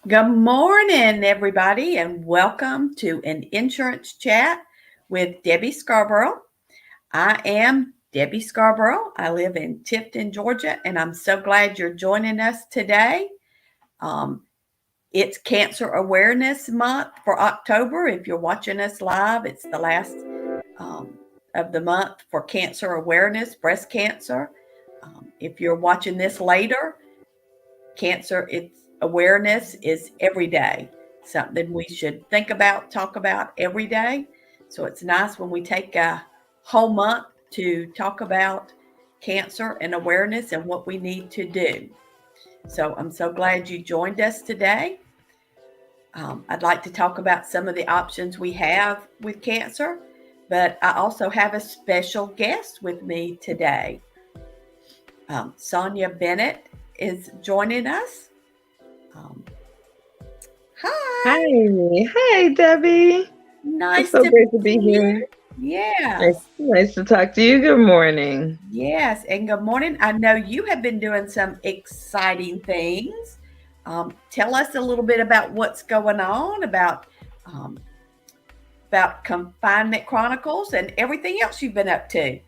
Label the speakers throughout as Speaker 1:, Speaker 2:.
Speaker 1: Good morning, everybody, and welcome to an insurance chat with Debbie Scarborough. I am Debbie Scarborough. I live in Tifton, Georgia, and I'm so glad you're joining us today. Um, it's Cancer Awareness Month for October. If you're watching us live, it's the last um, of the month for cancer awareness, breast cancer. If you're watching this later, cancer it's awareness is every day, something we should think about, talk about every day. So it's nice when we take a whole month to talk about cancer and awareness and what we need to do. So I'm so glad you joined us today. I'd like to talk about some of the options we have with cancer, but I also have a special guest with me today. Sonya Bennett is joining us. Um, Hi,
Speaker 2: Hi, Debbie. It's
Speaker 1: nice
Speaker 2: so
Speaker 1: to
Speaker 2: great to be
Speaker 1: meet you.
Speaker 2: here.
Speaker 1: Yes,
Speaker 2: Nice to talk to you. Good morning.
Speaker 1: yes, and good morning. I know you have been doing some exciting things. Tell us a little bit about what's going on, um, about Confinement Chronicles and everything else you've been up to.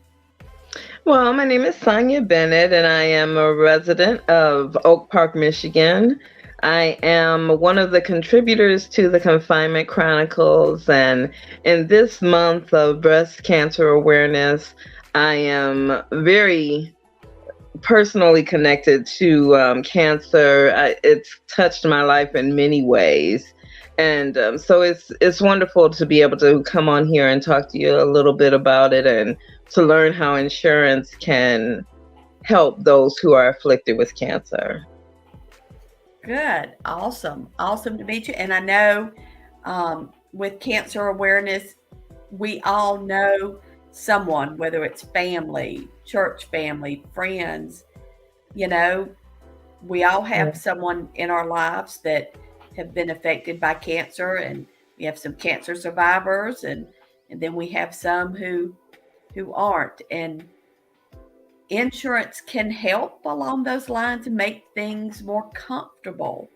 Speaker 2: Well, my name is Sonya Bennett, and I am a resident of Oak Park, Michigan. I am one of the contributors to the Confinement Chronicles, and in this month of breast cancer awareness, I am very personally connected to cancer. It's touched my life in many ways, and so it's wonderful to be able to come on here and talk to you a little bit about it, and to learn how insurance can help those who are afflicted with cancer.
Speaker 1: Good, awesome, awesome to meet you. And I know with cancer awareness, we all know someone, whether it's family, church family, friends, you know, we all have someone in our lives that have been affected by cancer, and we have some cancer survivors, and then we have some who aren't. And insurance can help along those lines and make things more comfortable.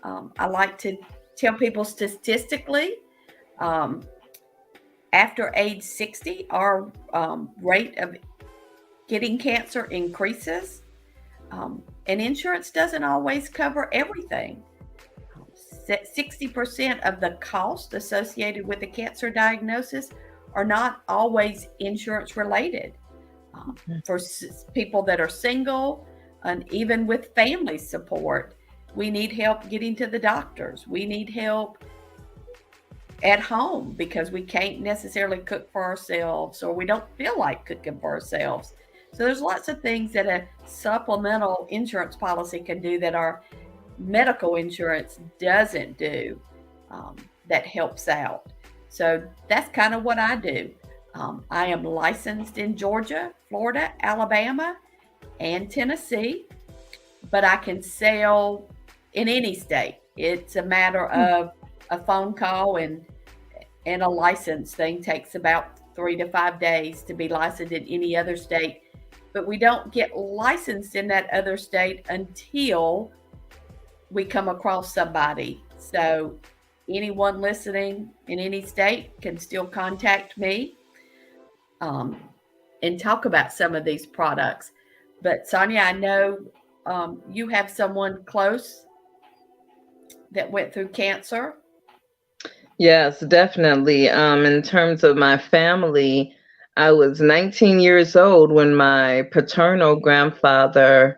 Speaker 1: I like to tell people statistically, um, after age 60, our rate of getting cancer increases. And insurance doesn't always cover everything. 60% of the cost associated with a cancer diagnosis are not always insurance related. For people that are single, and even with family support, we need help getting to the doctors. We need help at home because we can't necessarily cook for ourselves, or we don't feel like cooking for ourselves. So there's lots of things that a supplemental insurance policy can do that our medical insurance doesn't do, um, that helps out. So that's kind of what I do. I am licensed in Georgia, Florida, Alabama, and Tennessee, but I can sell in any state. It's a matter of a phone call, and a license thing takes about 3 to 5 days to be licensed in any other state. But we don't get licensed in that other state until we come across somebody. So anyone listening in any state can still contact me, um, and talk about some of these products. But Sonya, I know you have someone close that went through cancer.
Speaker 2: Yes, definitely. In terms of my family, I was 19 years old when my paternal grandfather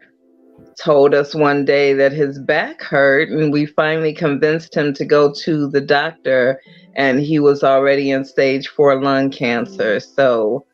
Speaker 2: told us one day that his back hurt, and we finally convinced him to go to the doctor, and he was already in stage 4 lung cancer. So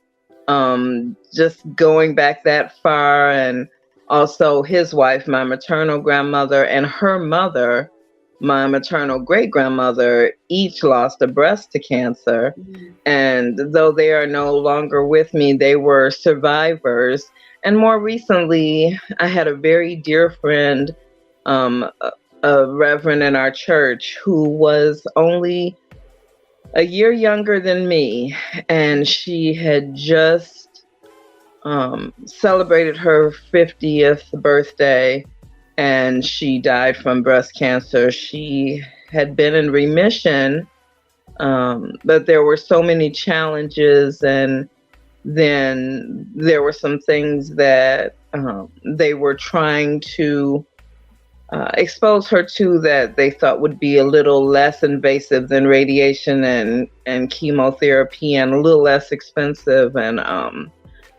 Speaker 2: just going back that far, and also his wife, my maternal grandmother, and her mother, my maternal great grandmother, each lost a breast to cancer.
Speaker 1: Mm.
Speaker 2: And though they are no longer with me, they were survivors. And more recently, I had a very dear friend, a reverend in our church, who was only a year younger than me, and she had just celebrated her 50th birthday. and she died from breast cancer. She had been in remission, but there were so many challenges, and then there were some things that they were trying to expose her to that they thought would be a little less invasive than radiation and chemotherapy, and a little less expensive. And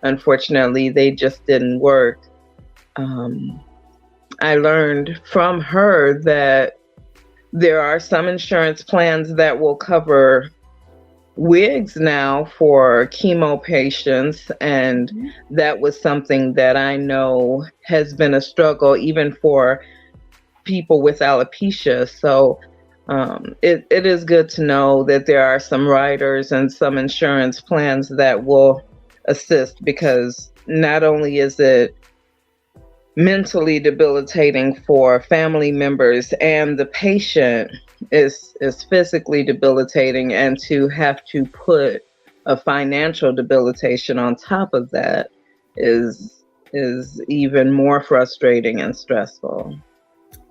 Speaker 2: unfortunately, they just didn't work. I learned from her that there are some insurance plans that will cover wigs now for chemo patients, and that was something that I know has been a struggle even for people with alopecia. So it is good to know that there are some riders and some insurance plans that will assist, because not only is it mentally debilitating for family members, and the patient is physically debilitating, and to have to put a financial debilitation on top of that is even more frustrating and stressful.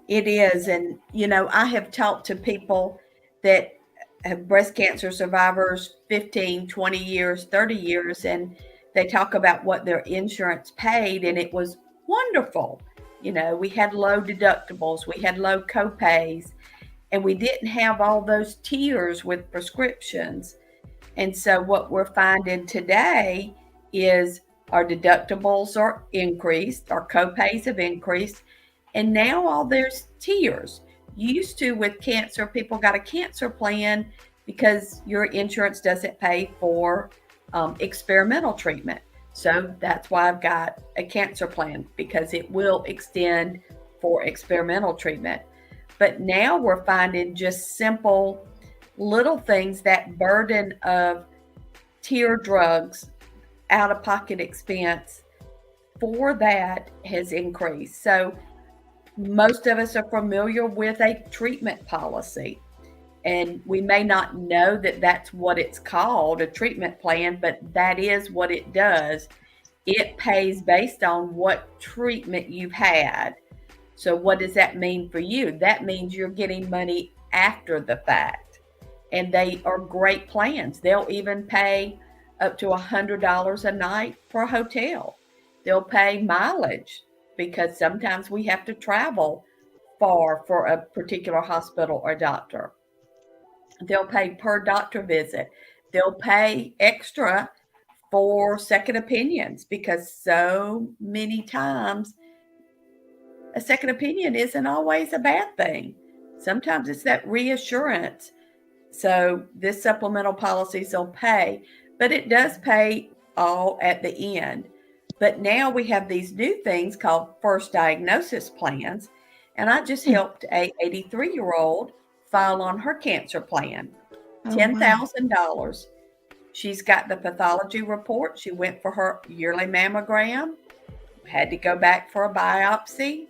Speaker 1: It is. And, I have talked to people that have breast cancer survivors 15, 20 years, 30 years, and they talk about what their insurance paid, and it was wonderful. We had low deductibles, we had low copays, and we didn't have all those tiers with prescriptions. And so what we're finding today is our deductibles are increased, our copays have increased, and now all there's tiers. Used to, with cancer, people got a cancer plan because your insurance doesn't pay for experimental treatment. So that's why I've got a cancer plan, because it will extend for experimental treatment. But now we're finding just simple little things, that burden of tier drugs, out-of-pocket expense for that has increased. So most of us are familiar with a treatment policy, and we may not know that that's what it's called, a treatment plan, but that is what it does. It pays based on what treatment you've had. So what does that mean for you? That means you're getting money after the fact. And they are great plans. They'll even pay up to $100 a night for a hotel. They'll pay mileage, because sometimes we have to travel far for a particular hospital or doctor. They'll pay per doctor visit. They'll pay extra for second opinions, because so many times a second opinion isn't always a bad thing. Sometimes it's that reassurance. So this supplemental policies will pay, but it does pay all at the end. But now we have these new things called first diagnosis plans. And I just helped a 83-year-old file on her cancer plan, $10,000. She's got the pathology report. She went for her yearly mammogram, had to go back for a biopsy,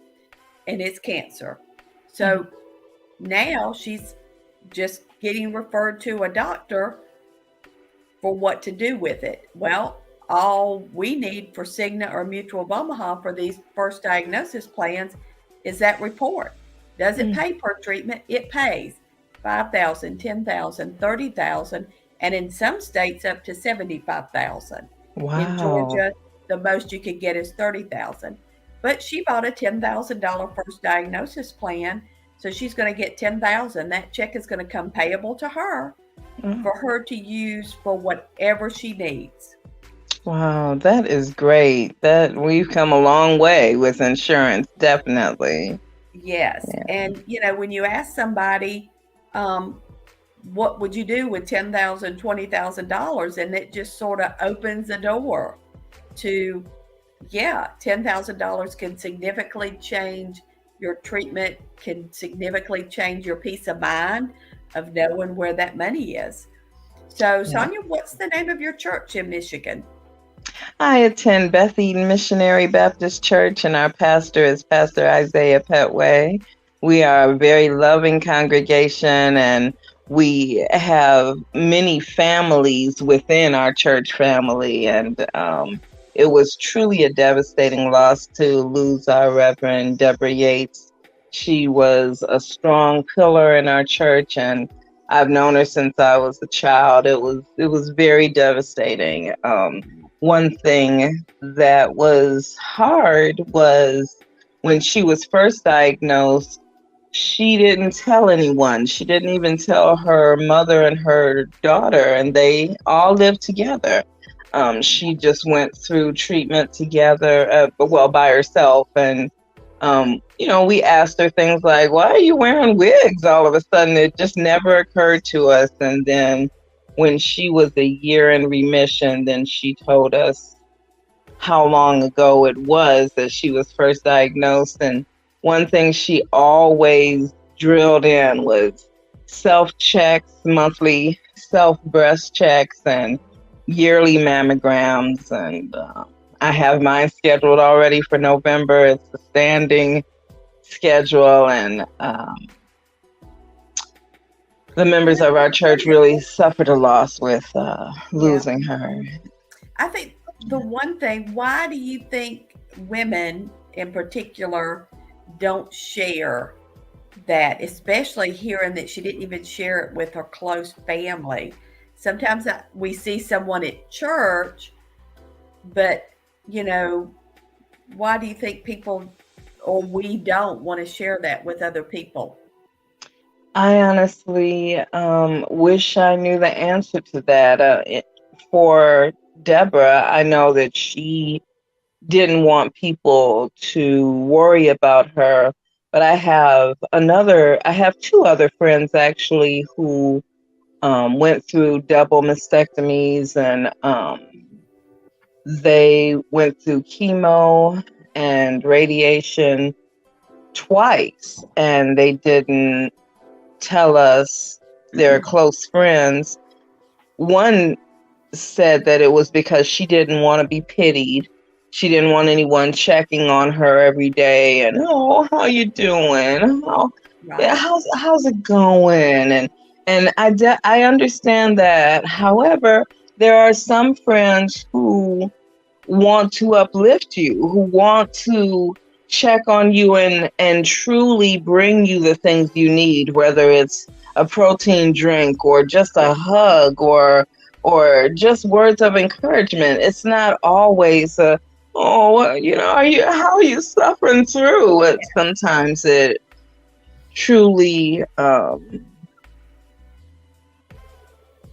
Speaker 1: and it's cancer. So now she's just getting referred to a doctor for what to do with it. Well, all we need for Cigna or Mutual of Omaha for these first diagnosis plans is that report. Does it pay per treatment? It pays $5,000, $10,000, $30,000, and in some states up to $75,000.
Speaker 2: Wow.
Speaker 1: In Georgia, the most you could get is $30,000. But she bought a $10,000 first diagnosis plan, so she's going to get $10,000. That check is going to come payable to her for her to use for whatever she needs.
Speaker 2: Wow, that is great. That we've come a long way with insurance, definitely.
Speaker 1: Yes. Yeah. And, when you ask somebody, what would you do with $10,000, $20,000? And it just sort of opens the door to, $10,000 can significantly change your treatment, can significantly change your peace of mind of knowing where that money is. So, Sonya, what's the name of your church in Michigan?
Speaker 2: I attend Beth Eden Missionary Baptist Church, and our pastor is Pastor Isaiah Petway. We are a very loving congregation, and we have many families within our church family, and it was truly a devastating loss to lose our Reverend Deborah Yates. She was a strong pillar in our church, and I've known her since I was a child. It was very devastating. One thing that was hard was when she was first diagnosed, she didn't tell anyone. She didn't even tell her mother and her daughter, and they all lived together. She just went through treatment together, well, by herself. And, we asked her things like, why are you wearing wigs all of a sudden? It just never occurred to us. And then when she was a year in remission, then she told us how long ago it was that she was first diagnosed. And one thing she always drilled in was self-checks, monthly self-breast checks, and yearly mammograms. And I have mine scheduled already for November. It's a standing schedule, and the members of our church really suffered a loss with losing her.
Speaker 1: I think the one thing, why do you think women in particular don't share that, especially hearing that she didn't even share it with her close family? Sometimes we see someone at church, but, why do you think people or we don't want to share that with other people?
Speaker 2: I honestly wish I knew the answer to that. For Deborah, I know that she didn't want people to worry about her, but I have two other friends actually who went through double mastectomies, and they went through chemo and radiation twice, and they didn't tell us. They're close friends. One said that it was because she didn't want to be pitied. She didn't want anyone checking on her every day and, oh, how you doing? Yeah, how's it going? And I understand that. However, there are some friends who want to uplift you, who want to check on you and truly bring you the things you need, whether it's a protein drink or just a hug or just words of encouragement. It's not always how are you suffering through? Sometimes it truly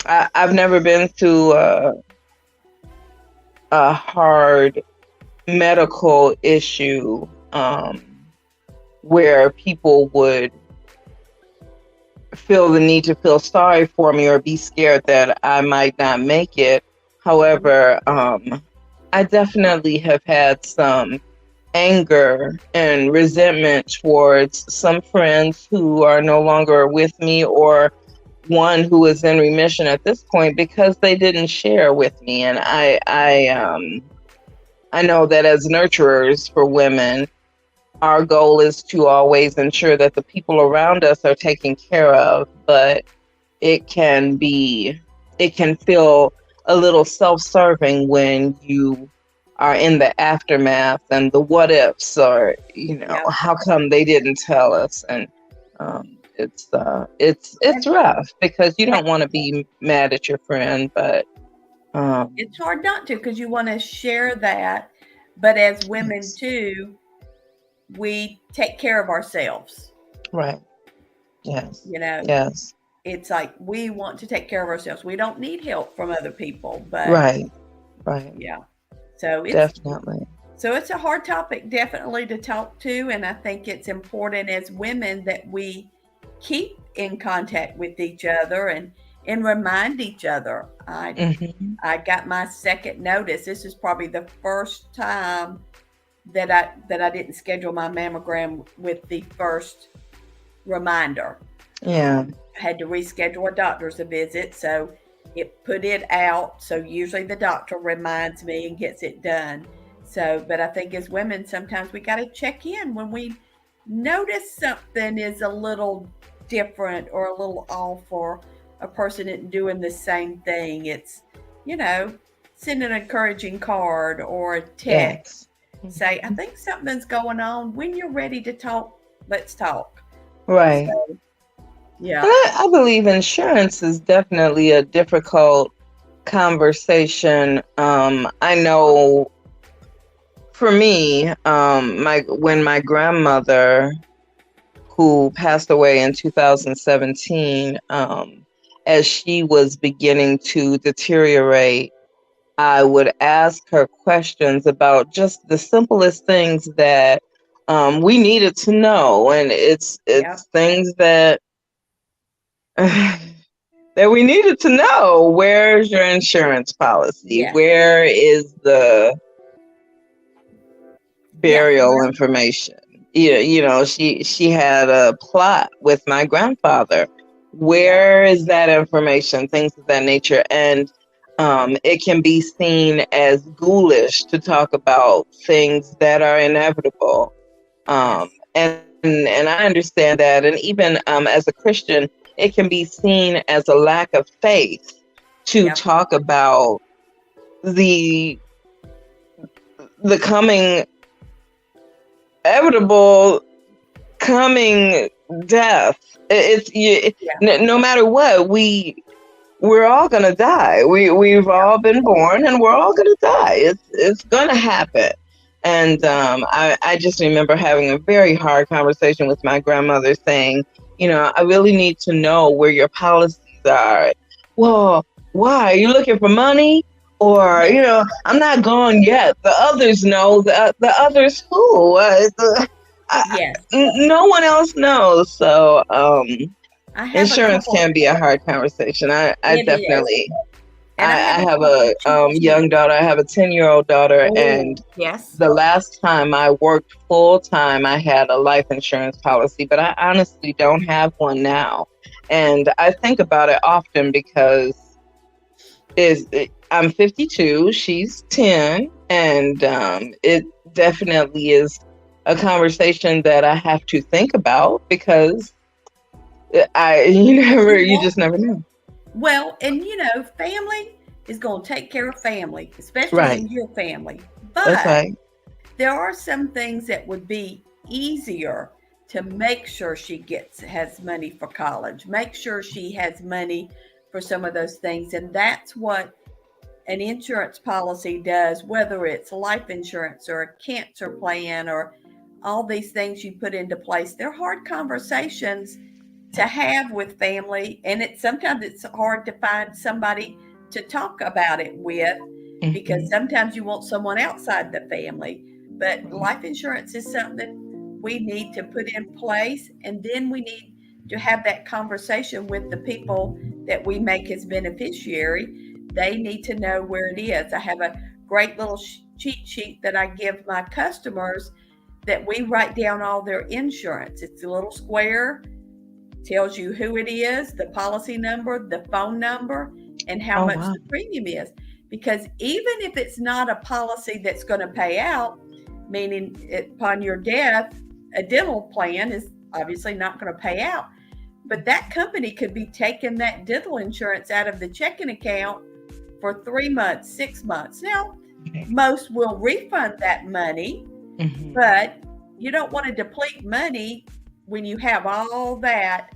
Speaker 2: I've never been through a hard medical issue where people would feel the need to feel sorry for me or be scared that I might not make it. However, I definitely have had some anger and resentment towards some friends who are no longer with me, or one who is in remission at this point, because they didn't share with me. And I know that as nurturers for women, our goal is to always ensure that the people around us are taken care of, but it can feel a little self-serving when you are in the aftermath and the what ifs, or how come they didn't tell us? And it's rough because you don't want to be mad at your friend, but
Speaker 1: it's hard not to, because you want to share that. But as women too, we take care of ourselves.
Speaker 2: Right. Yes.
Speaker 1: Yes. It's like we want to take care of ourselves. We don't need help from other people. But
Speaker 2: right.
Speaker 1: Yeah. So
Speaker 2: definitely.
Speaker 1: So it's a hard topic, definitely, to talk to, and I think it's important as women that we keep in contact with each other and remind each other. I got my second notice. This is probably the first time that I didn't schedule my mammogram with the first reminder.
Speaker 2: Yeah.
Speaker 1: I had to reschedule a doctor's visit, so it put it out. So usually the doctor reminds me and gets it done. So, but I think as women, sometimes we got to check in when we notice something is a little different or a little off, or a person isn't doing the same thing. It's, send an encouraging card or a text.
Speaker 2: Yes.
Speaker 1: Say, I think something's going on. When you're ready to talk, let's talk.
Speaker 2: Right.
Speaker 1: So, yeah.
Speaker 2: And I believe insurance is definitely a difficult conversation. I know for me, when my grandmother, who passed away in 2017, as she was beginning to deteriorate, I would ask her questions about just the simplest things that we needed to know, and it's
Speaker 1: Yep.
Speaker 2: things that that we needed to know. Where's your insurance policy?
Speaker 1: Yes.
Speaker 2: Where is the
Speaker 1: Yeah.
Speaker 2: burial
Speaker 1: Well,
Speaker 2: information? You know, she had a plot with my grandfather.
Speaker 1: yeah.
Speaker 2: Where is that information? Things of that nature. And it can be seen as ghoulish to talk about things that are inevitable.
Speaker 1: Yes.
Speaker 2: And I understand that. And even as a Christian, it can be seen as a lack of faith to
Speaker 1: Yep.
Speaker 2: talk about the coming inevitable coming death. No matter what, we're all gonna die. We've all been born, and we're all gonna die. It's gonna happen. And I just remember having a very hard conversation with my grandmother, saying, you know, I really need to know where your policies are. Well, why are you looking for money? Or, you know, I'm not gone yet. The others know. The others who?
Speaker 1: Yes.
Speaker 2: No one else knows. So
Speaker 1: I have
Speaker 2: insurance can be a hard conversation. I
Speaker 1: It is.
Speaker 2: definitely.
Speaker 1: And
Speaker 2: I
Speaker 1: have
Speaker 2: have
Speaker 1: couple
Speaker 2: a
Speaker 1: questions.
Speaker 2: young daughter. I have a 10-year-old daughter, and
Speaker 1: Yes.
Speaker 2: the last time I worked full time, I had a life insurance policy, but I honestly don't have one now. And I think about it often because I'm 52, she's 10, and it definitely is a conversation that I have to think about because you just never know.
Speaker 1: Well, and you know, family is going to take care of family, especially
Speaker 2: Right.
Speaker 1: in your family.
Speaker 2: That's
Speaker 1: But
Speaker 2: right.
Speaker 1: there are some things that would be easier to make sure she has money for college, make sure she has money for some of those things. And that's what an insurance policy does, whether it's life insurance or a cancer plan or all these things you put into place. They're hard conversations to have with family, and sometimes it's hard to find somebody to talk about it with, because sometimes you want someone outside the family. But life insurance is something we need to put in place, and then we need to have that conversation with the people that we make as beneficiary. They need to know where it is. I have a great little cheat sheet that I give my customers that we write down all their insurance. It's a little square, tells you who it is, the policy number, the phone number, and how much the premium is. Because even if it's not a policy that's going to pay out, meaning upon your death, a dental plan is obviously not going to pay out. But that company could be taking that dental insurance out of the checking account for 3 months, 6 months. Now, most will refund that money, but you don't want to deplete money when you have all that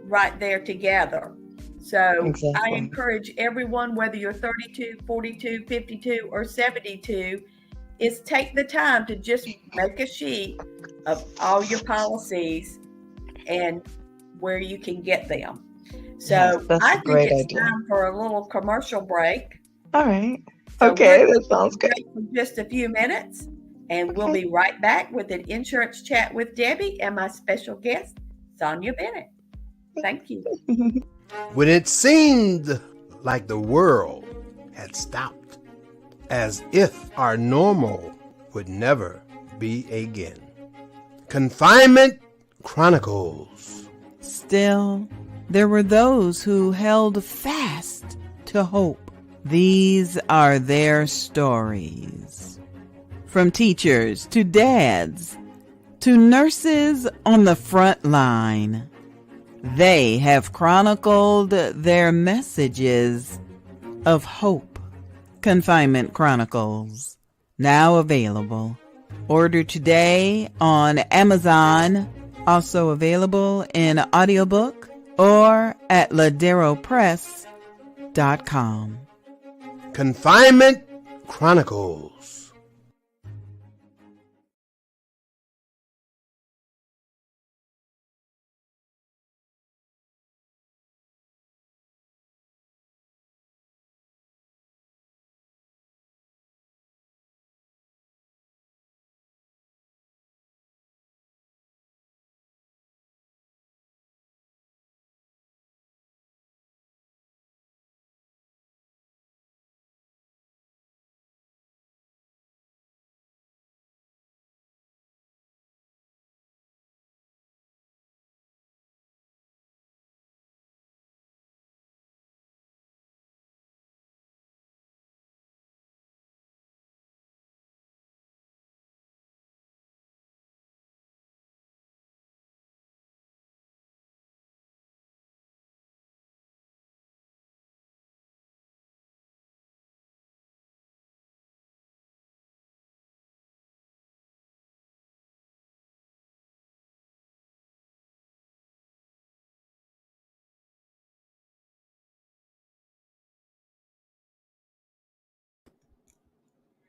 Speaker 1: right there together. So I encourage everyone, whether you're 32, 42, 52, or 72, is take the time to just make a sheet of all your policies and where you can get them. So I think it's time for a little commercial break.
Speaker 2: All right.
Speaker 1: So
Speaker 2: okay, that sounds good.
Speaker 1: For just a few minutes, and we'll be right back with an insurance chat with Debbie and my special guest, Sonya Bennett. Thank you.
Speaker 3: When it seemed like the world had stopped, as if our normal would never be again. Confinement Chronicles.
Speaker 4: Still, there were those who held fast to hope. These are their stories. From teachers to dads to nurses on the front line, they have chronicled their messages of hope, Confinement Chronicles, now available. Order today on Amazon, also available in audiobook or at laderopress.com.
Speaker 3: Confinement Chronicles.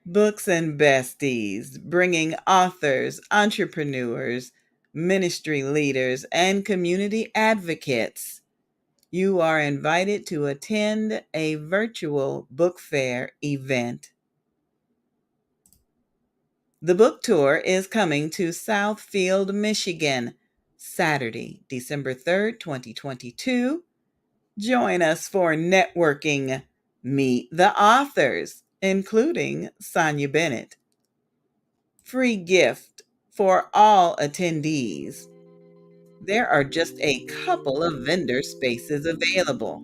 Speaker 4: Books and Besties, bringing authors, entrepreneurs, ministry leaders, and community advocates. You are invited to attend a virtual book fair event. The book tour is coming to Southfield, Michigan, Saturday, December 3rd, 2022. Join us for networking. Meet the authors, including Sonya Bennett. Free gift for all attendees. There are just a couple of vendor spaces available.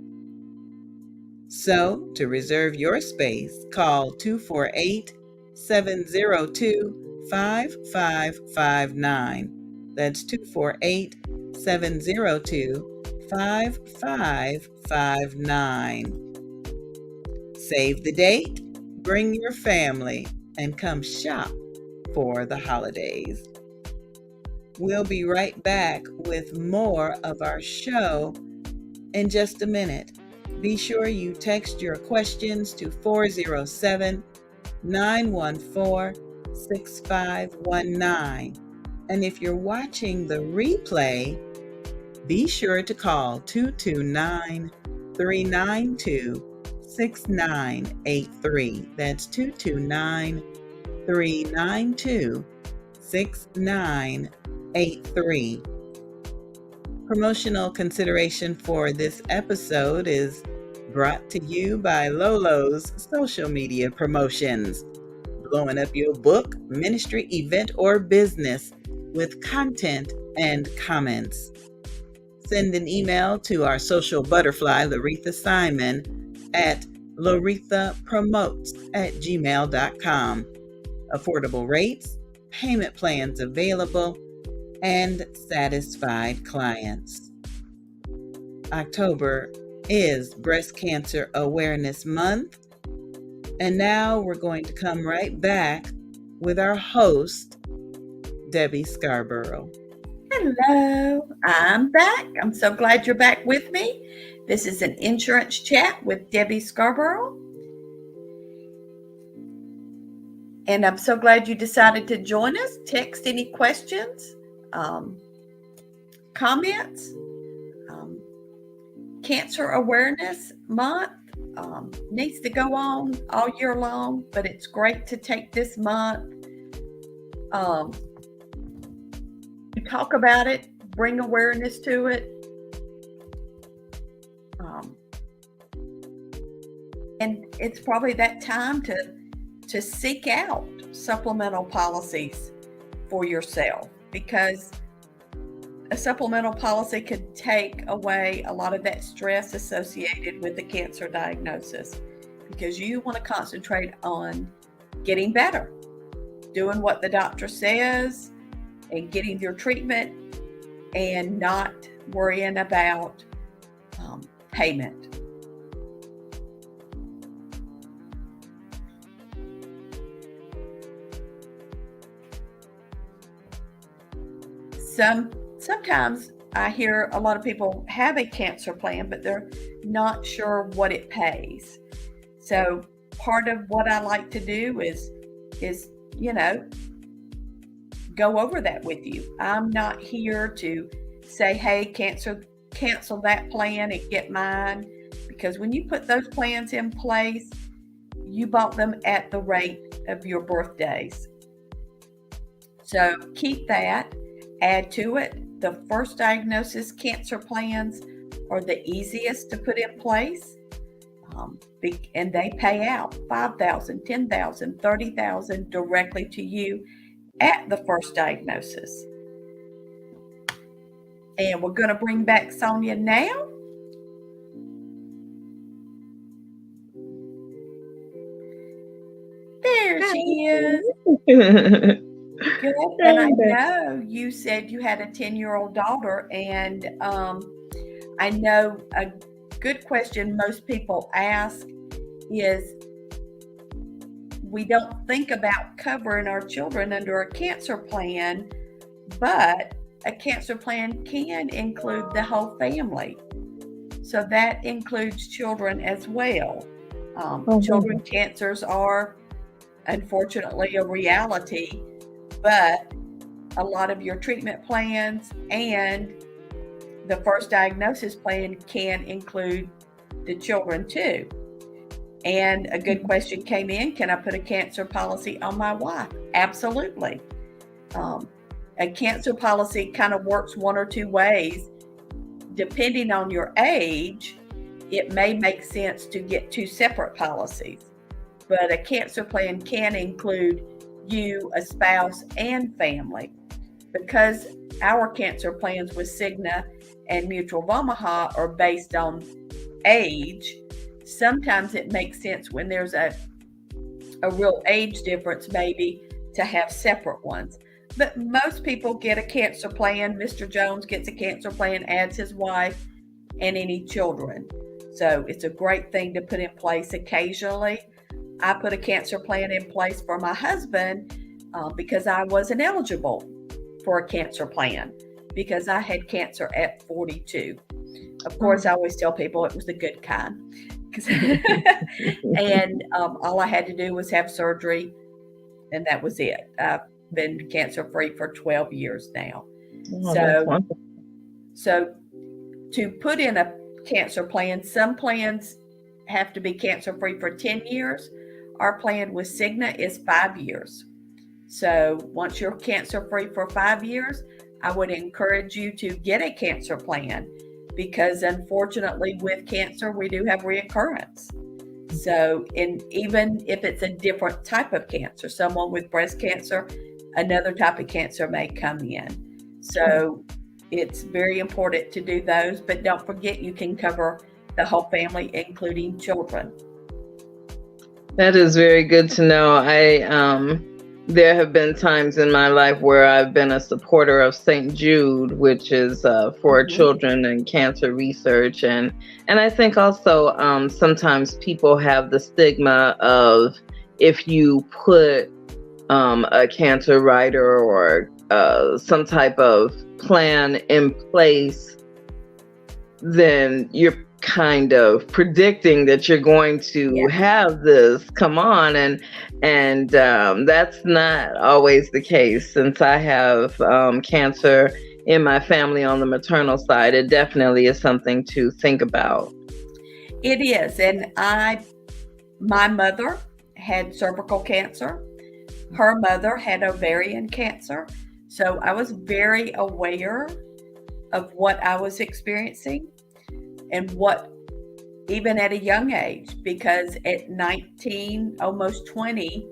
Speaker 4: So, to reserve your space, call 248-702-5559. That's 248-702-5559. Save the date, bring your family, and come shop for the holidays. We'll be right back with more of our show in just a minute. Be sure you text your questions to 407-914-6519. And if you're watching the replay, be sure to call 229-392-6983. That's 229-392-6983. Promotional consideration for this episode is brought to you by Lolo's Social Media Promotions, blowing up your book, ministry, event, or business with content and comments. Send an email to our social butterfly, Laretha Simon, at larethapromotes@gmail.com. Affordable rates, payment plans available, and satisfied clients. October is Breast Cancer Awareness Month, and now we're going to come right back with our host, Debbie Scarborough.
Speaker 1: Hello, I'm back. I'm so glad you're back with me. This is an insurance chat with Debbie Scarborough. And I'm so glad you decided to join us. Text any questions, comments. Cancer Awareness Month needs to go on all year long, but it's great to take this month to talk about it, bring awareness to it. And it's probably that time to seek out supplemental policies for yourself, because a supplemental policy could take away a lot of that stress associated with the cancer diagnosis, because you want to concentrate on getting better, doing what the doctor says and getting your treatment, and not worrying about payment. Sometimes I hear a lot of people have a cancer plan, but they're not sure what it pays. So part of what I like to do is go over that with you. I'm not here to say, hey, cancel that plan and get mine, because when you put those plans in place, you bought them at the rate of your birthdays. So keep that, add to it. The first diagnosis cancer plans are the easiest to put in place. And they pay out $5,000, $10,000, $30,000 directly to you at the first diagnosis. And we're going to bring back Sonya now. There she is. Good. And I know you said you had a 10-year-old daughter, and I know a good question most people ask is, we don't think about covering our children under a cancer plan, but a cancer plan can include the whole family. So that includes children as well. Children cancers are unfortunately a reality, but a lot of your treatment plans and the first diagnosis plan can include the children too. And a good question came in, can I put a cancer policy on my wife? Absolutely. A cancer policy kind of works one or two ways. Depending on your age, it may make sense to get two separate policies. But a cancer plan can include you, a spouse, and family. Because our cancer plans with Cigna and Mutual of Omaha are based on age, sometimes it makes sense when there's a real age difference maybe to have separate ones. But most people get a cancer plan. Mr. Jones gets a cancer plan, adds his wife and any children. So it's a great thing to put in place occasionally. I put a cancer plan in place for my husband because I wasn't eligible for a cancer plan because I had cancer at 42. Of course, I always tell people it was the good kind. And all I had to do was have surgery, and that was it. I've been cancer-free for 12 years now. So to put in a cancer plan, some plans have to be cancer-free for 10 years. Our plan with Cigna is 5 years. So once you're cancer-free for 5 years, I would encourage you to get a cancer plan, because unfortunately with cancer, we do have reoccurrence. So, and even if it's a different type of cancer, someone with breast cancer, another type of cancer may come in. So it's very important to do those, but don't forget you can cover the whole family, including children.
Speaker 2: That is very good to know. There have been times in my life where I've been a supporter of St. Jude, which is for children and cancer research. And I think also sometimes people have the stigma of, if you put a cancer rider or some type of plan in place, then you're kind of predicting that you're going to have this come on, and that's not always the case. Since I have cancer in my family on the maternal side, it definitely is something to think about.
Speaker 1: It is. And my mother had cervical cancer. Her mother had ovarian cancer. So I was very aware of what I was experiencing, and what, even at a young age, because at 19, almost 20,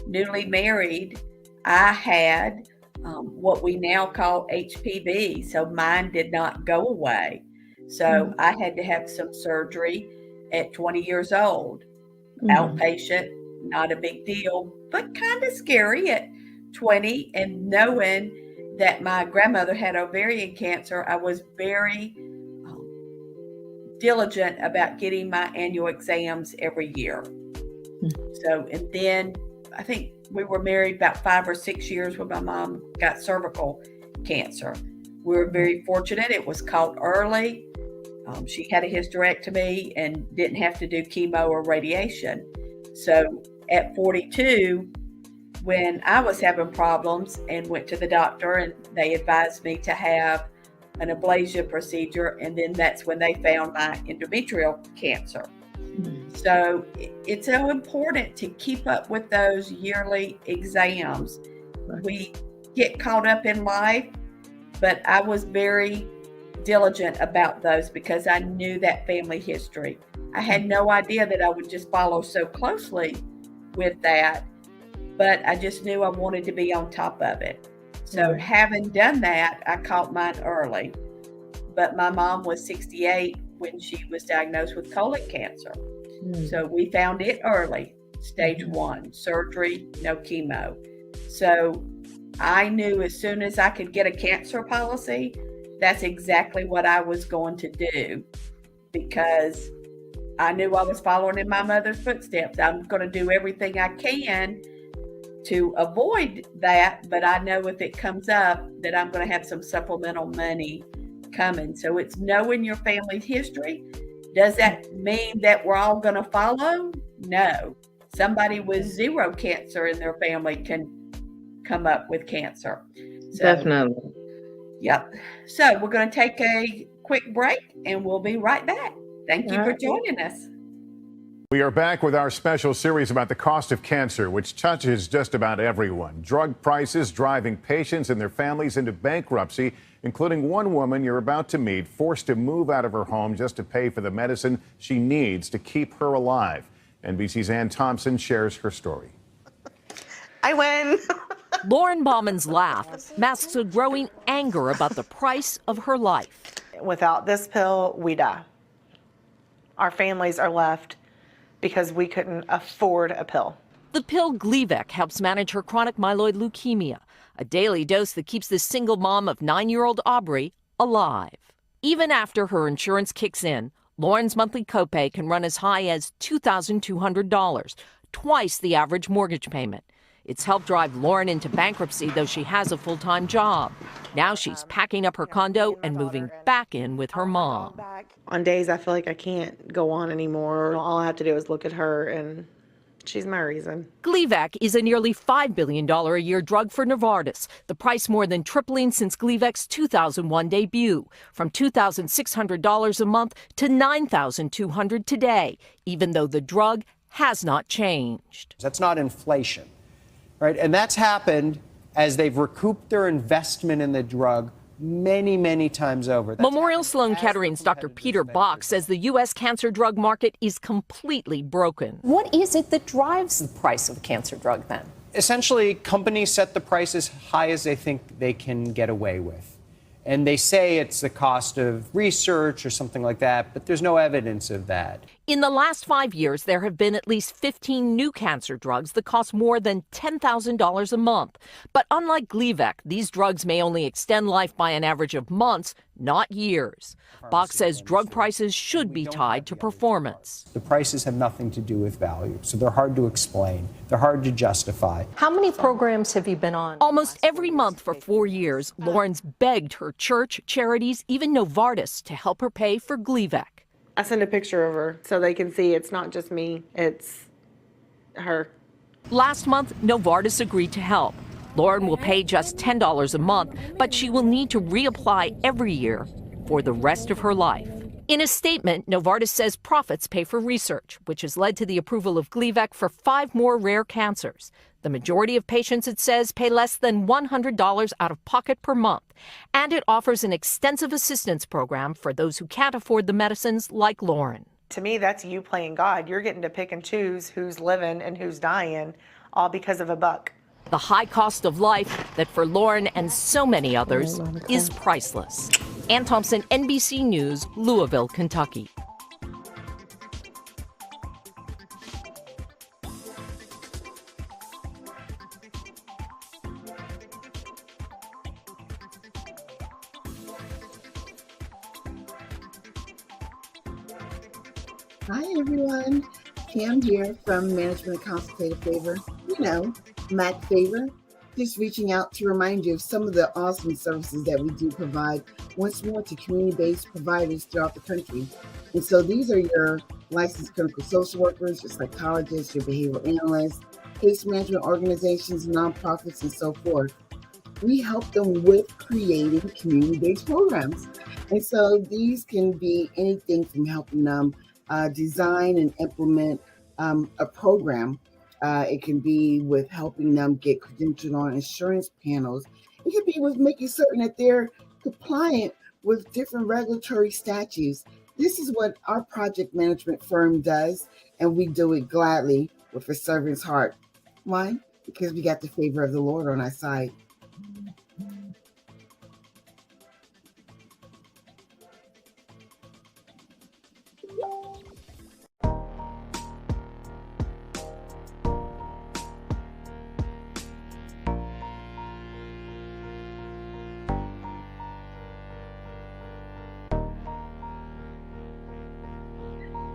Speaker 1: newly married, I had what we now call HPV. So mine did not go away. So I had to have some surgery at 20 years old. Outpatient, not a big deal, but kind of scary at 20. And knowing that my grandmother had ovarian cancer, I was very diligent about getting my annual exams every year. So, and then I think we were married about 5 or 6 years when my mom got cervical cancer. We were very fortunate. It was caught early. She had a hysterectomy and didn't have to do chemo or radiation. So at 42, when I was having problems and went to the doctor, and they advised me to have an ablation procedure, and then that's when they found my endometrial cancer. So it's so important to keep up with those yearly exams. We get caught up in life, but I was very diligent about those because I knew that family history. I had no idea that I would just follow so closely with that, but I just knew I wanted to be on top of it. So having done that, I caught mine early. But my mom was 68 when she was diagnosed with colon cancer. So we found it early, stage 1, surgery, no chemo. So I knew as soon as I could get a cancer policy, that's exactly what I was going to do, because I knew I was following in my mother's footsteps. I'm going to do everything I can to avoid that, but I know if it comes up that I'm going to have some supplemental money coming. So it's knowing your family's history. Does that mean that we're all going to follow? No. Somebody with 0 cancer in their family can come up with cancer. So,
Speaker 2: Definitely.
Speaker 1: Yep. So we're going to take a quick break and we'll be right back. Thank you for joining us.
Speaker 5: We are back with our special series about the cost of cancer, which touches just about everyone. Drug prices driving patients and their families into bankruptcy, including one woman you're about to meet, forced to move out of her home just to pay for the medicine she needs to keep her alive. NBC's Ann Thompson shares her story.
Speaker 6: I win.
Speaker 7: Lauren Bauman's laugh masks a growing anger about the price of her life.
Speaker 6: Without this pill, we die. Our families are left because we couldn't afford a pill.
Speaker 7: The pill Gleevec helps manage her chronic myeloid leukemia, a daily dose that keeps this single mom of 9-year-old Aubrey alive. Even after her insurance kicks in, Lauren's monthly copay can run as high as $2,200, twice the average mortgage payment. It's helped drive Lauren into bankruptcy, though she has a full-time job. Now she's packing up her condo and moving back in with her mom.
Speaker 6: On days I feel like I can't go on anymore, all I have to do is look at her, and she's my reason.
Speaker 7: Gleevec is a nearly $5 billion a year drug for Novartis, the price more than tripling since Gleevec's 2001 debut, from $2,600 a month to $9,200 today, even though the drug has not changed.
Speaker 8: That's not inflation. Right? And that's happened as they've recouped their investment in the drug many, many times over.
Speaker 7: Memorial Sloan Kettering's Dr. Peter Bach says the U.S. cancer drug market is completely broken.
Speaker 9: What is it that drives the price of a cancer drug then?
Speaker 8: Essentially, companies set the price as high as they think they can get away with. And they say it's the cost of research or something like that, but there's no evidence of that.
Speaker 7: In the last 5 years, there have been at least 15 new cancer drugs that cost more than $10,000 a month. But unlike Gleevec, these drugs may only extend life by an average of months, not years. Bach says drug prices should be tied to performance.
Speaker 8: The prices have nothing to do with value, so they're hard to explain. They're hard to justify.
Speaker 9: How many programs have you been on?
Speaker 7: Almost every month for 4 years, Lauren's begged her church, charities, even Novartis to help her pay for Gleevec.
Speaker 6: I send a picture of her so they can see it's not just me, it's her.
Speaker 7: Last month, Novartis agreed to help. Lauren will pay just $10 a month, but she will need to reapply every year for the rest of her life. In a statement, Novartis says profits pay for research, which has led to the approval of Gleevec for 5 more rare cancers. The majority of patients, it says, pay less than $100 out of pocket per month. And it offers an extensive assistance program for those who can't afford the medicines like Lauren.
Speaker 6: To me, that's you playing God. You're getting to pick and choose who's living and who's dying, all because of a buck.
Speaker 7: The high cost of life that for Lauren and so many others is priceless. Ann Thompson, NBC News, Louisville, Kentucky.
Speaker 10: Hi everyone, Pam here from Management Consultative Favor. You know, Mac Favor. just reaching out to remind you of some of the awesome services that we do provide once more to community-based providers throughout the country. And so these are your licensed clinical social workers, your psychologists, your behavioral analysts, case management organizations, nonprofits, and so forth. We help them with creating community-based programs. And so these can be anything from helping them design and implement a program. It can be with helping them get credentialed on insurance panels. It can be with making certain that they're compliant with different regulatory statutes. This is what our project management firm does, and we do it gladly with a servant's heart. Why? Because we got the favor of the Lord on our side.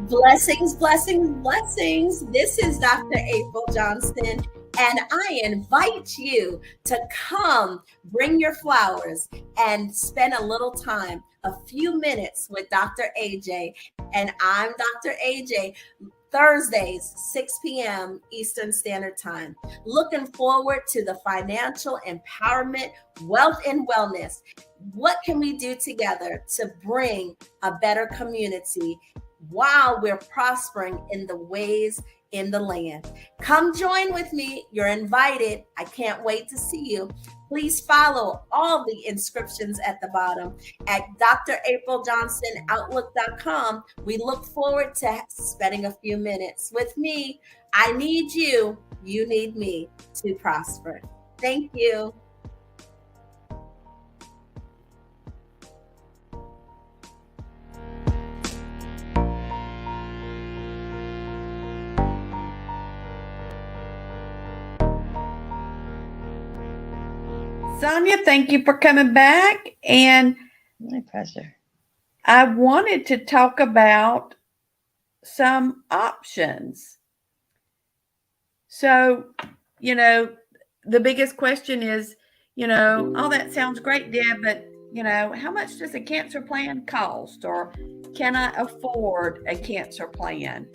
Speaker 11: Blessings, blessings, blessings. This is Dr. April Johnston, and I invite you to come bring your flowers and spend a little time, a few minutes with Dr. AJ. And I'm Dr. AJ, Thursdays, 6 p.m. Eastern Standard Time. Looking forward to the financial empowerment, wealth, and wellness. What can we do together to bring a better community while we're prospering in the ways in the land? Come join with me. You're invited. I can't wait to see you. Please follow all the inscriptions at the bottom at drapriljohnstonoutlook.com. We look forward to spending a few minutes with me. I need you. You need me to prosper. Thank you.
Speaker 1: Sonya, thank you for coming back. And
Speaker 2: My pleasure.
Speaker 1: I wanted to talk about some options. So, the biggest question is, oh, that sounds great, Deb, but, how much does a cancer plan cost? Or can I afford a cancer plan?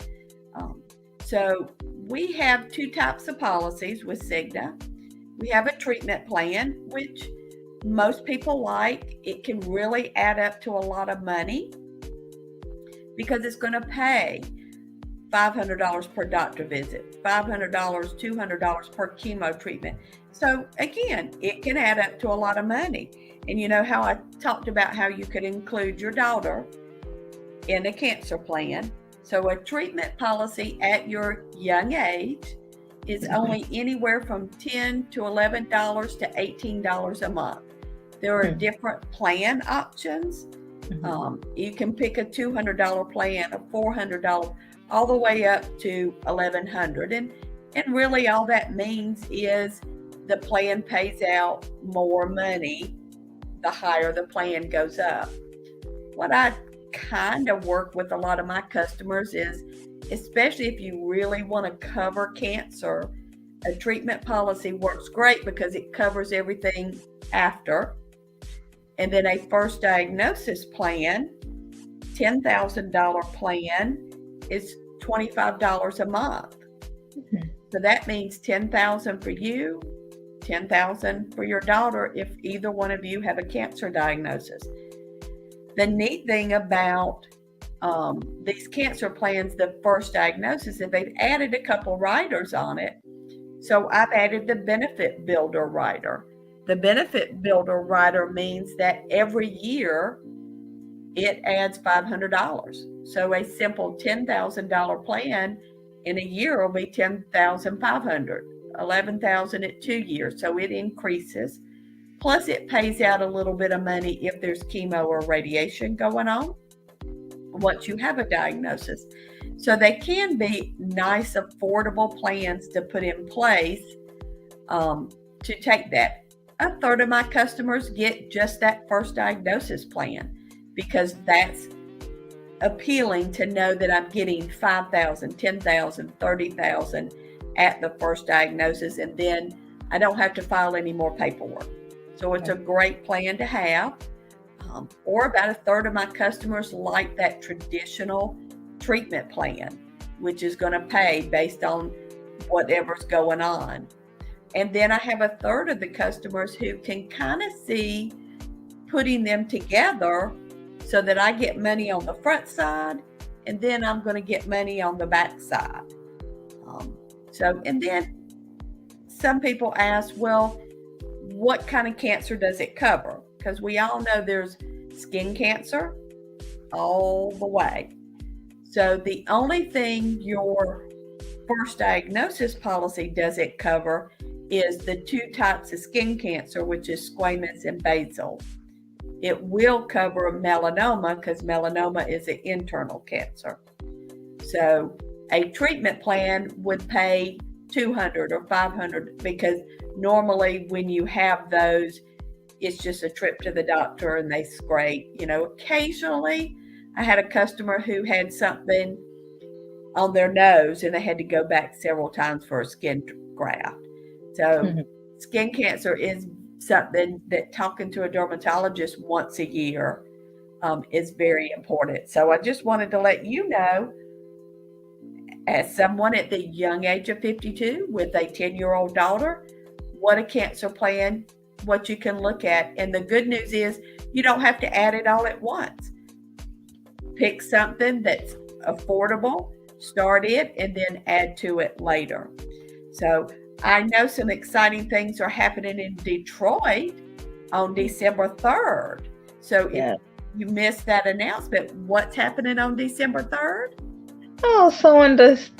Speaker 1: So we have two types of policies with Cigna. We have a treatment plan, which most people like. It can really add up to a lot of money because it's going to pay $500 per doctor visit, $500, $200 per chemo treatment. So again, it can add up to a lot of money. And you know how I talked about how you could include your daughter in a cancer plan. So a treatment policy at your young age is only anywhere from $10 to $11 to $18 a month. There are different plan options. You can pick a $200 plan, a $400, all the way up to $1,100. And really all that means is the plan pays out more money the higher the plan goes up. What I kind of work with a lot of my customers is, especially if you really want to cover cancer, a treatment policy works great because it covers everything after. And then a first diagnosis plan, $10,000 plan is $25 a month. So that means $10,000 for you, $10,000 for your daughter if either one of you have a cancer diagnosis. The neat thing about these cancer plans, the first diagnosis, is they've added a couple riders on it. So I've added the benefit builder rider. The benefit builder rider means that every year it adds $500. So a simple $10,000 plan in a year will be $10,500, $11,000 at 2 years. So it increases. Plus it pays out a little bit of money if there's chemo or radiation going on once you have a diagnosis. So they can be nice, affordable plans to put in place to take that. A third of my customers get just that first diagnosis plan because that's appealing to know that I'm getting $5,000, $10,000, $30,000 at the first diagnosis. And then I don't have to file any more paperwork. So it's a great plan to have. Or about a third of my customers like that traditional treatment plan, which is going to pay based on whatever's going on. And then I have a third of the customers who can kind of see putting them together so that I get money on the front side and then I'm going to get money on the back side. And then some people ask, well, what kind of cancer does it cover? Because we all know there's skin cancer all the way. So the only thing your first diagnosis policy doesn't cover is the two types of skin cancer, which is squamous and basal. It will cover melanoma because melanoma is an internal cancer. So a treatment plan would pay $200 or $500 because normally when you have those, it's just a trip to the doctor and they scrape. Occasionally I had a customer who had something on their nose and they had to go back several times for a skin graft. So skin cancer is something that talking to a dermatologist once a year is very important. So I just wanted to let you know, as someone at the young age of 52 with a 10-year-old daughter, what a cancer plan, what you can look at. And the good news is you don't have to add it all at once. Pick something that's affordable, start it, and then add to it later. So I know some exciting things are happening in Detroit on December 3rd. So if you missed that announcement, what's happening on December 3rd?
Speaker 2: Oh, so on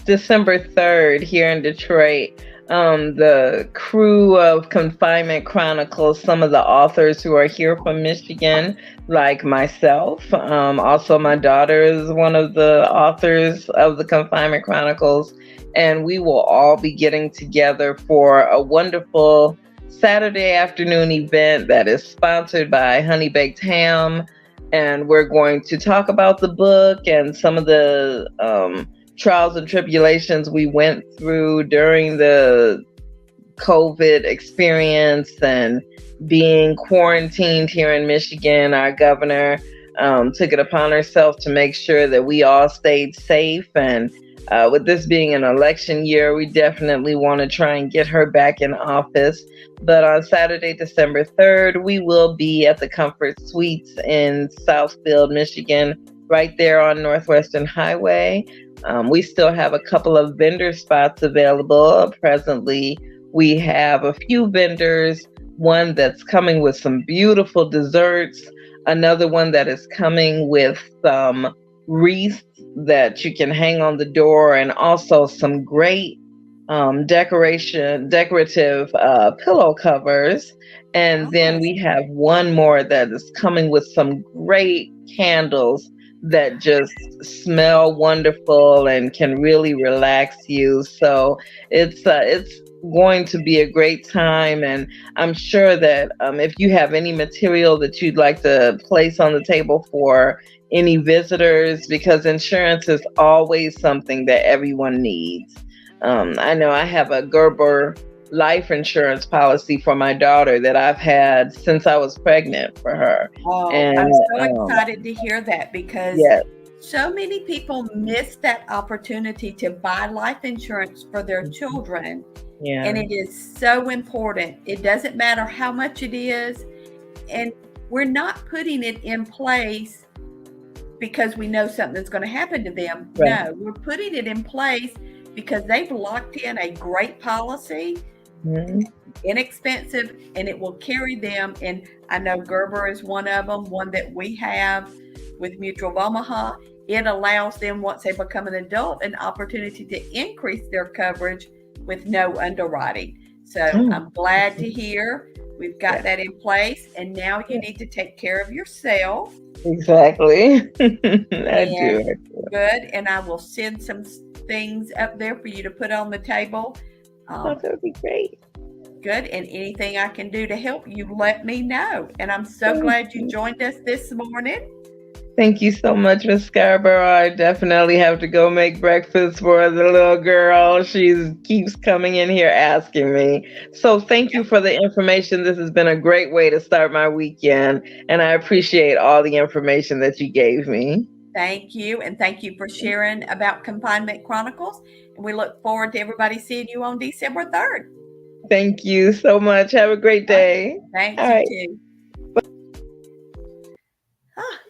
Speaker 2: December 3rd here in Detroit, the crew of Confinement Chronicles, some of the authors who are here from Michigan, like myself, also my daughter is one of the authors of the Confinement Chronicles, and we will all be getting together for a wonderful Saturday afternoon event that is sponsored by Honey Baked Ham. And we're going to talk about the book and some of the trials and tribulations we went through during the COVID experience and being quarantined here in Michigan. Our governor took it upon herself to make sure that we all stayed safe. And with this being an election year, we definitely want to try and get her back in office. But on Saturday, December 3rd, we will be at the Comfort Suites in Southfield, Michigan, right there on Northwestern Highway. We still have a couple of vendor spots available. Presently, we have a few vendors, one that's coming with some beautiful desserts, another one that is coming with some wreaths that you can hang on the door, and also some great decorative pillow covers. And then we have one more that is coming with some great candles that just smell wonderful and can really relax you. So it's going to be a great time. And I'm sure that if you have any material that you'd like to place on the table for any visitors, because insurance is always something that everyone needs. I know I have a Gerber life insurance policy for my daughter that I've had since I was pregnant for her.
Speaker 1: Oh,
Speaker 2: and
Speaker 1: I'm so excited to hear that because so many people miss that opportunity to buy life insurance for their children.
Speaker 2: Yeah.
Speaker 1: And it is so important. It doesn't matter how much it is. And we're not putting it in place because we know something's going to happen to them.
Speaker 2: Right.
Speaker 1: No, we're putting it in place because they've locked in a great policy, inexpensive, and it will carry them. And I know Gerber is one of them, one that we have with Mutual of Omaha. It allows them, once they become an adult, an opportunity to increase their coverage with no underwriting. So I'm glad to hear we've got that in place. And now you need to take care of yourself.
Speaker 2: Exactly. I do.
Speaker 1: Good. And I will send some things up there for you to put on the table.
Speaker 2: That would be great.
Speaker 1: Good. And anything I can do to help you, let me know. And I'm so glad you joined us this morning.
Speaker 2: Thank you so much, Miss Scarborough. I definitely have to go make breakfast for the little girl. She keeps coming in here asking me. So thank you for the information. This has been a great way to start my weekend, and I appreciate all the information that you gave me.
Speaker 1: Thank you, and thank you for sharing about Confinement Chronicles. And we look forward to everybody seeing you on December 3rd.
Speaker 2: Thank you so much. Have a great day.
Speaker 1: Thanks,
Speaker 2: All
Speaker 1: you
Speaker 2: right.
Speaker 1: too.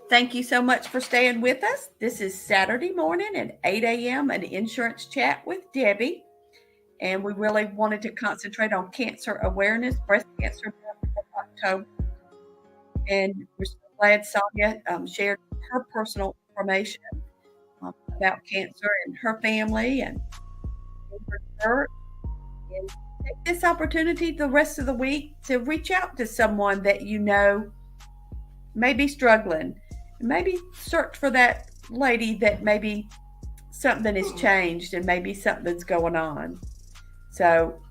Speaker 1: Thank you so much for staying with us. This is Saturday morning at 8 a.m., an insurance chat with Debbie. And we really wanted to concentrate on cancer awareness, breast cancer month of October. And we're so glad Sonya shared her personal information about cancer and her family and her. And take this opportunity the rest of the week to reach out to someone that you know may be struggling. Maybe search for that lady that maybe something has changed and maybe something's going on. So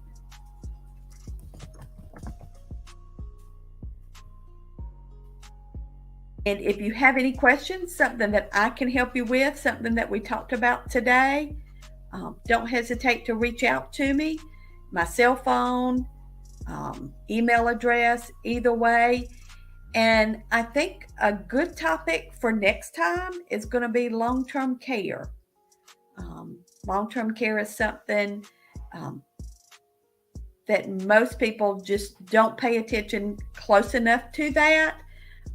Speaker 1: and if you have any questions, something that I can help you with, something that we talked about today, don't hesitate to reach out to me. My cell phone, email address, either way. And I think a good topic for next time is going to be long-term care. Long-term care is something that most people just don't pay attention close enough to that,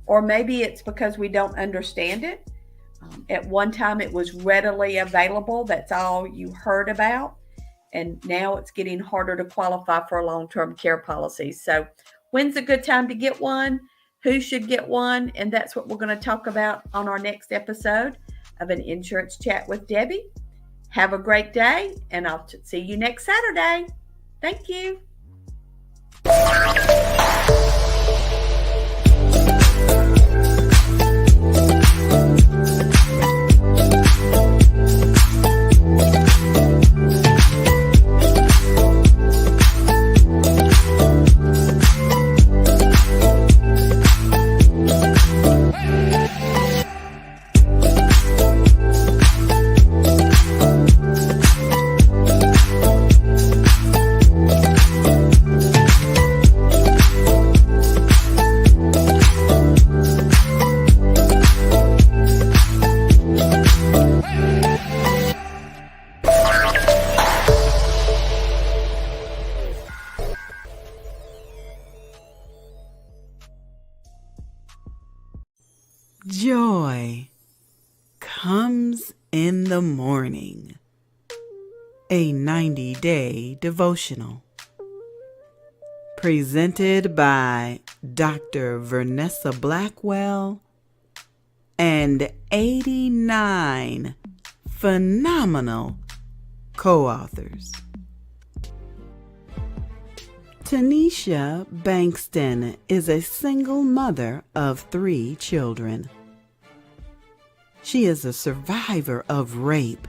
Speaker 1: or maybe it's because we don't understand it. At one time, it was readily available. That's all you heard about. And now it's getting harder to qualify for a long-term care policy. So when's a good time to get one? Who should get one? And that's what we're going to talk about on our next episode of an Insurance Chat with Debbie. Have a great day, and I'll see you next Saturday. Thank you.
Speaker 4: Joy comes in the morning. A 90-day devotional. Presented by Dr. Vanessa Blackwell and 89 phenomenal co-authors. Tanisha Bankston is a single mother of 3 children. She is a survivor of rape,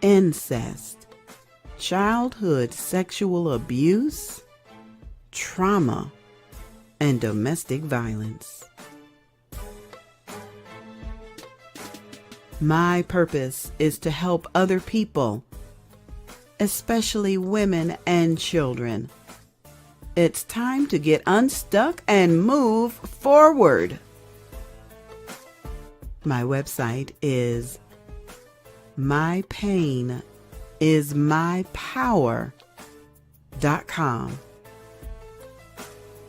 Speaker 4: incest, childhood sexual abuse, trauma, and domestic violence. My purpose is to help other people, especially women and children. It's time to get unstuck and move forward. My website is mypainismypower.com.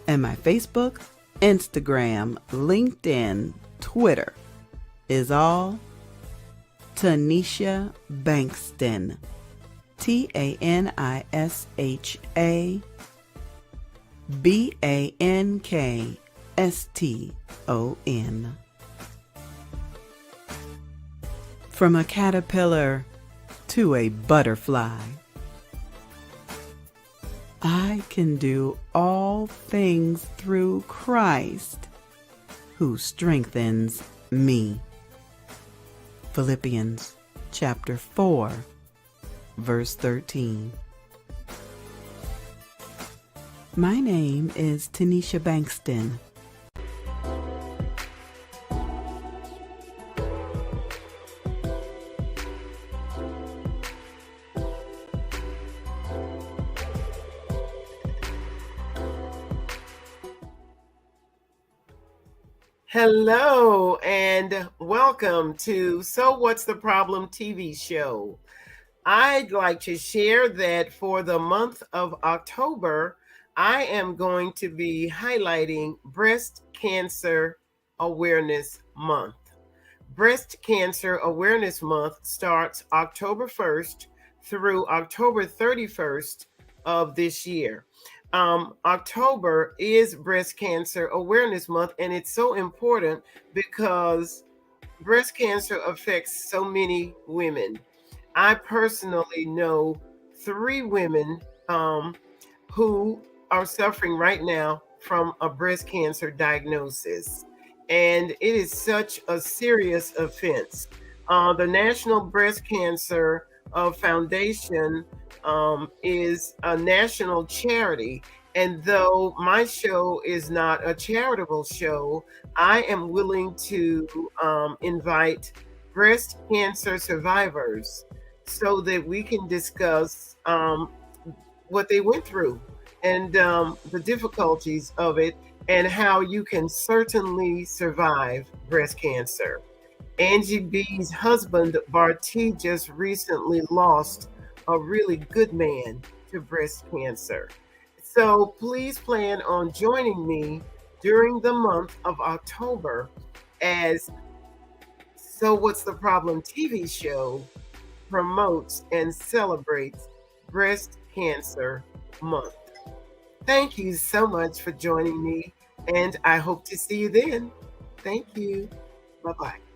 Speaker 4: And my Facebook, Instagram, LinkedIn, Twitter is all Tanisha Bankston. TANISHA BANKSTON. From a caterpillar to a butterfly, I can do all things through Christ who strengthens me. Philippians chapter 4, verse 13. My name is Tanisha Bankston.
Speaker 12: Hello and welcome to So What's the Problem TV show. I'd like to share that for the month of October, I am going to be highlighting Breast Cancer Awareness Month. Breast Cancer Awareness Month starts October 1st through October 31st of this year. October is Breast Cancer Awareness Month, and it's so important because breast cancer affects so many women. I personally know 3 women who are suffering right now from a breast cancer diagnosis, and it is such a serious offense. The National Breast Cancer Foundation is a national charity, and though my show is not a charitable show, I am willing to invite breast cancer survivors so that we can discuss what they went through and the difficulties of it and how you can certainly survive breast cancer. Angie B's husband, Barty, just recently lost a really good man to breast cancer. So please plan on joining me during the month of October as So What's the Problem TV show promotes and celebrates Breast Cancer Month. Thank you so much for joining me, and I hope to see you then. Thank you. Bye-bye.